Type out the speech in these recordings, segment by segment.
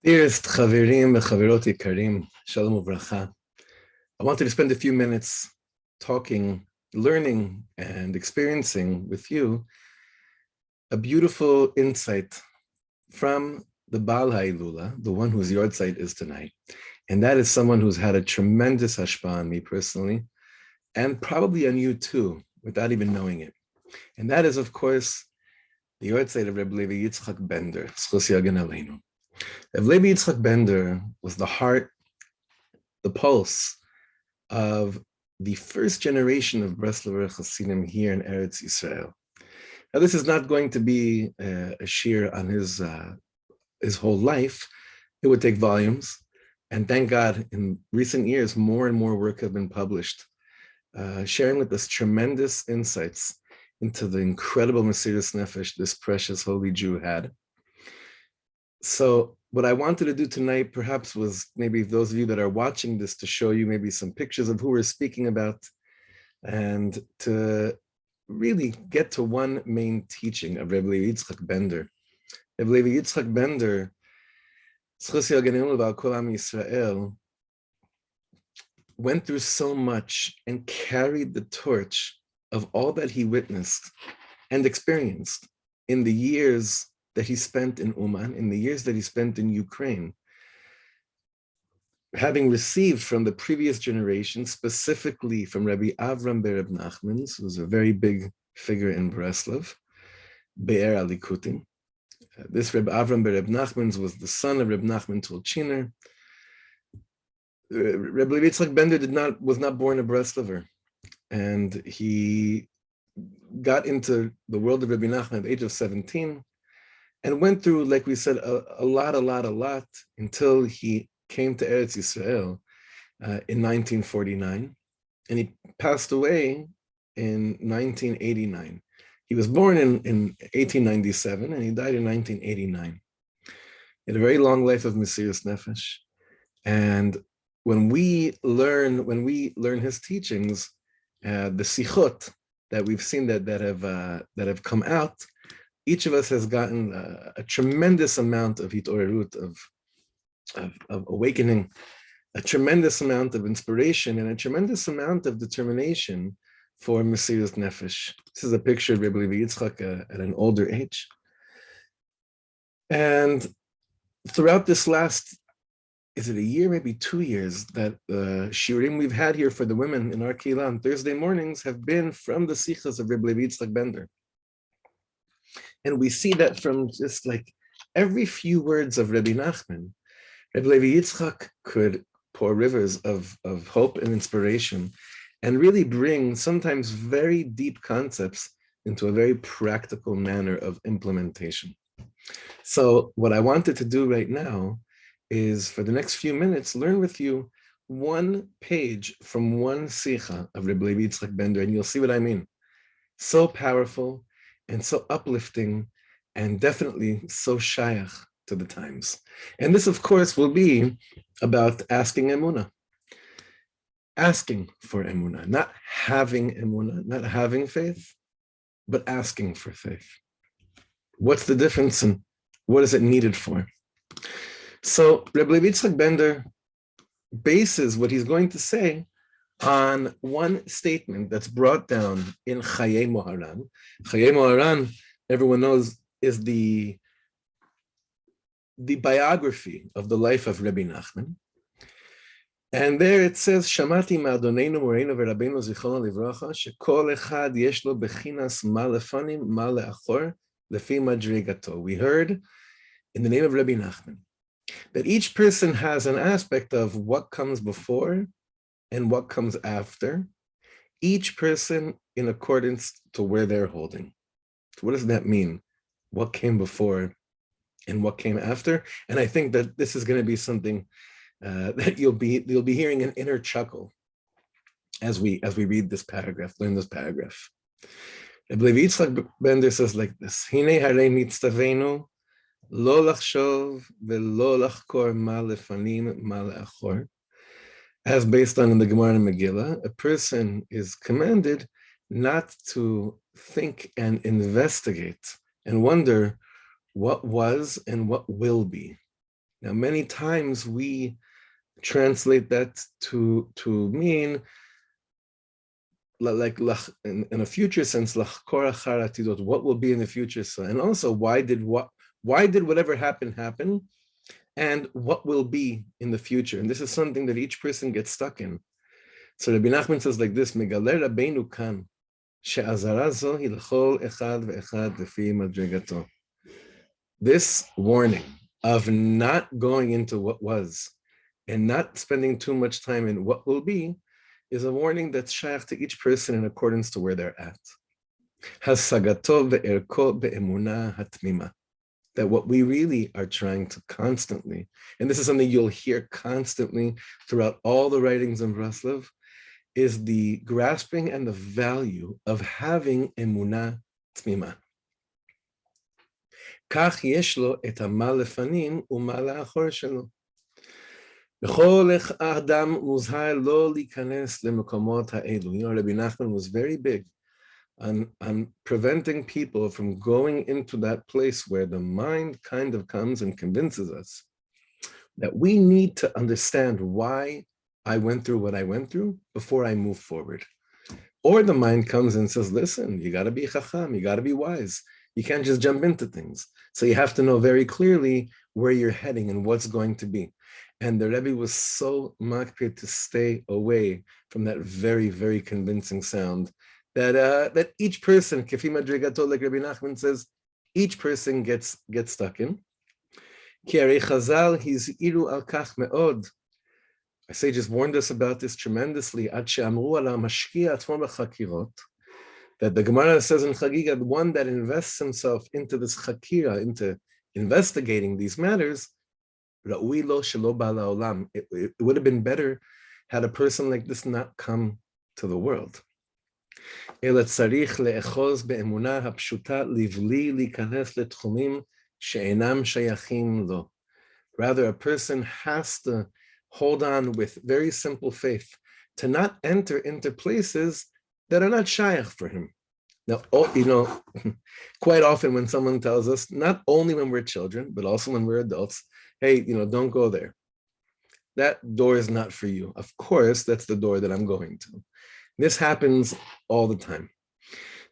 Dearest Chaverim v'Chaverot Yikarim, Shalom Uvracha. I wanted to spend a few minutes talking, learning, and experiencing with you a beautiful insight from the Baal Ha'ilula, the one whose Yarzeit is tonight. And that is someone who's had a tremendous hashpah on me personally, and probably on you too, without even knowing it. And that is, of course, the Yarzeit of Rabbi Levi Yitzchak Bender, Zchus Yagen Aleinu. Rabbi Levi Yitzchak Bender was the heart, the pulse of the first generation of Breslover Hasidim here in Eretz Yisrael. Now, this is not going to be a shir on his whole life. It would take volumes. And thank God, in recent years, more and more work have been published, sharing with us tremendous insights into the incredible Mesiras Nefesh this precious holy Jew had. So what I wanted to do tonight perhaps was maybe those of you that are watching this to show you maybe some pictures of who we're speaking about and to really get to one main teaching of Rabbi Levi Yitzchak Bender. Rabbi Levi Yitzchak Bender, Zchus Yagen Aleinu v'al Kol Am Yisrael, went through so much and carried the torch of all that he witnessed and experienced in the years that he spent in Uman, in the years that he spent in Ukraine, having received from the previous generation, specifically from Rabbi Avram Bereb Nachman, who was a very big figure in Breslov, Be'er Alikutim. This Rabbi Avram Bereb Nachman was the son of Rabbi Nachman Tolchiner. Rabbi Levi Yitzchak Bender was not born a Breslover, and he got into the world of Rabbi Nachman at the age of 17, and went through, like we said, a lot, until he came to Eretz Yisrael in 1949, and he passed away in 1989. He was born in 1897, and he died in 1989. He had a very long life of Mesiras Nefesh, and when we learn his teachings, the sichot that we've seen that have come out, each of us has gotten a tremendous amount of hitorerut, of awakening, a tremendous amount of inspiration, and a tremendous amount of determination for Mesiras Nefesh. This is a picture of Rabbi Levi Yitzchak at an older age. And throughout this last, is it a year, maybe 2 years, that the shiurim we've had here for the women in our kehillah on Thursday mornings have been from the sichos of Rabbi Levi Yitzchak Bender. And we see that from just like every few words of Rabbi Nachman, Rabbi Levi Yitzchak could pour rivers of hope and inspiration and really bring sometimes very deep concepts into a very practical manner of implementation. So what I wanted to do right now is, for the next few minutes, learn with you one page from one sicha of Rabbi Levi Yitzchak Bender, and you'll see what I mean. So powerful and so uplifting, and definitely so shayach to the times. And this, of course, will be about asking emunah. Asking for emunah, not having emunah, not having faith, but asking for faith. What's the difference and what is it needed for? So Rabbi Levi Yitzchak Bender bases what he's going to say on one statement that's brought down in Chayei Moharan. Chayei Moharan, everyone knows, is the biography of the life of Rabbi Nachman. And there it says, Shamati ma'adoneinu moreinu v'rabbeinu zichrono livracha, shekol echad yesh lo bechinas ma lefanim ma le'achor lefi madrigato. We heard in the name of Rabbi Nachman that each person has an aspect of what comes before and what comes after, each person in accordance to where they're holding. So what does that mean? What came before and what came after? And I think that this is going to be something that you'll be hearing an inner chuckle as we read this paragraph, learn this paragraph. I believe Yitzchak Bender says like this: Hine harei nitztaveinu lo lachshov ve'lo lachkor ma lefanim ma le'achor. As based on in the Gemara and Megillah, a person is commanded not to think and investigate and wonder what was and what will be. Now, many times we translate that to mean, like in a future sense, what will be in the future. So, and also, why did whatever happen, and what will be in the future? And this is something that each person gets stuck in. So Rabbi Nachman says like this: Megaler Rabbeinu kan she'azara zo hi l'chol echad ve'echad lefi madrigato. This warning of not going into what was and not spending too much time in what will be is a warning that's shaykh to each person in accordance to where they're at. Hasagato ve'erko be'emunah hatmima. That what we really are trying to constantly, and this is something you'll hear constantly throughout all the writings of Breslov, is the grasping and the value of having emunah tmima. Kach yesh lo et ha'ma lefanim u'ma la'achor shelo. B'chol adam muzhar lo likanes lemekomot ha'elu. You know, Rabbi Nachman was very big on preventing people from going into that place where the mind kind of comes and convinces us that we need to understand why I went through what I went through before I move forward. Or the mind comes and says, listen, you got to be chacham, you got to be wise. You can't just jump into things. So you have to know very clearly where you're heading and what's going to be. And the Rebbe was so makpid to stay away from that very, very convincing sound that each person, Kefi Madrigato, like Rabbi Nachman says, each person gets stuck in. Ki arei Chazal hiz'iru al kach me'od. Our sages warned us about this tremendously. Ad she'amru ala mashki'a atzmo b'chakirot. That the Gemara says in Chagiga, the one that invests himself into this chakira, into investigating these matters, ra'ui lo shelo ba'al ha'olam. It would have been better had a person like this not come to the world. אלא צריך לאחוז באמונה הפשוטה לבלי להיכנס לתחומים שאינם שייכים לו. Rather, a person has to hold on with very simple faith to not enter into places that are not shaykh for him. Now, you know, quite often when someone tells us, not only when we're children, but also when we're adults, hey, you know, don't go there. That door is not for you. Of course, that's the door that I'm going to. This happens all the time.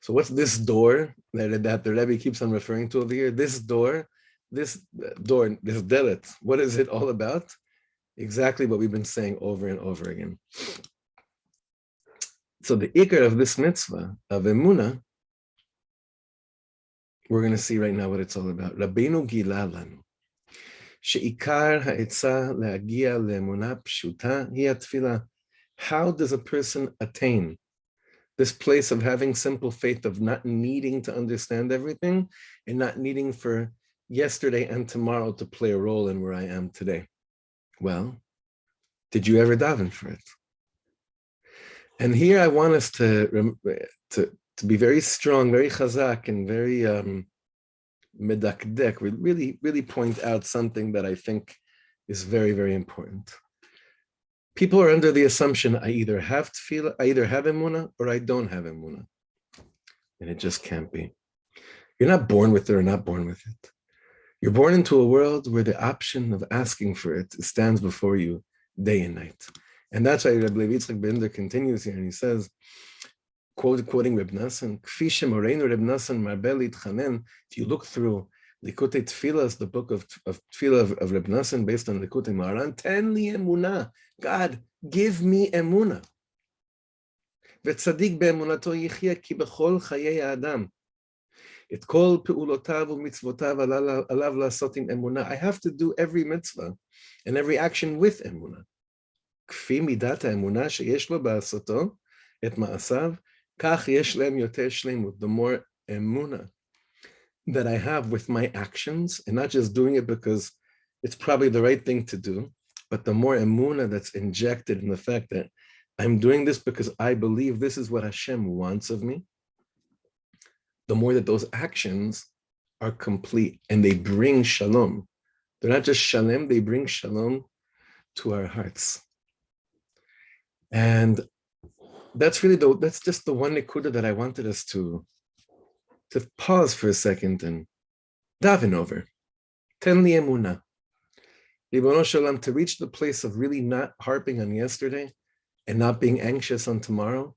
So what's this door that the Rebbe keeps on referring to over here? This delet, what is it all about? Exactly what we've been saying over and over again. So the ikar of this mitzvah, of emunah, we're going to see right now what it's all about. Rabbeinu gila lanu, she'ikar ha'etza le'agia le'emunah pshuta hi atfilah. How does a person attain this place of having simple faith, of not needing to understand everything and not needing for yesterday and tomorrow to play a role in where I am today? Well, did you ever daven for it? And here I want us to be very strong, very chazak, and very medakdek. We really point out something that I think is very, very important. People are under the assumption I either have tefillah, I either have emunah, or I don't have emunah. And it just can't be. You're not born with it or not born with it. You're born into a world where the option of asking for it stands before you day and night. And that's why Rabbi Levi Yitzchak Bender continues here, and he says, quoting Reb Nassan, Kfi shemoreinu Reb Nassan marbel itchanen. If you look through Likutei Tefillas, the book of Tefillah of Reb Nassan, based on Likutei Maharan, ten li emunah. God, give me emunah. V'tzadik be'emunato yichya ki b'chol chayei ha'adam. Et kol pe'ulotav u'mitzvotav alav la'asot im emunah. I have to do every mitzvah and every action with emunah. Kfi midat ha'emunah sheyesh lo ba'asoto et ma'asav, kach yesh lehem yoter shleimut. The more emunah that I have with my actions, and not just doing it because it's probably the right thing to do, but the more emunah that's injected in the fact that I'm doing this because I believe this is what Hashem wants of me, the more that those actions are complete and they bring shalom. They're not just shalom, they bring shalom to our hearts. And that's just the one nekuda that I wanted us to pause for a second and daven over. Ten li emunah. Ribono Shalom, to reach the place of really not harping on yesterday and not being anxious on tomorrow,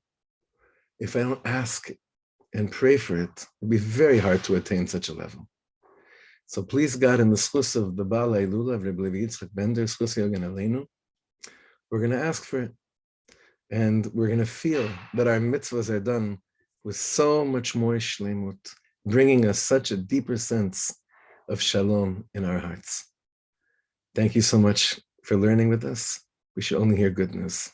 if I don't ask and pray for it, it'd be very hard to attain such a level. So please God, in the schus of the Baal Hailula of Rabbi Levi Yitzchak Bender, schus Yogan Aleinu, we're going to ask for it. And we're going to feel that our mitzvahs are done with so much more shlemut, bringing us such a deeper sense of shalom in our hearts. Thank you so much for learning with us. We should only hear good news.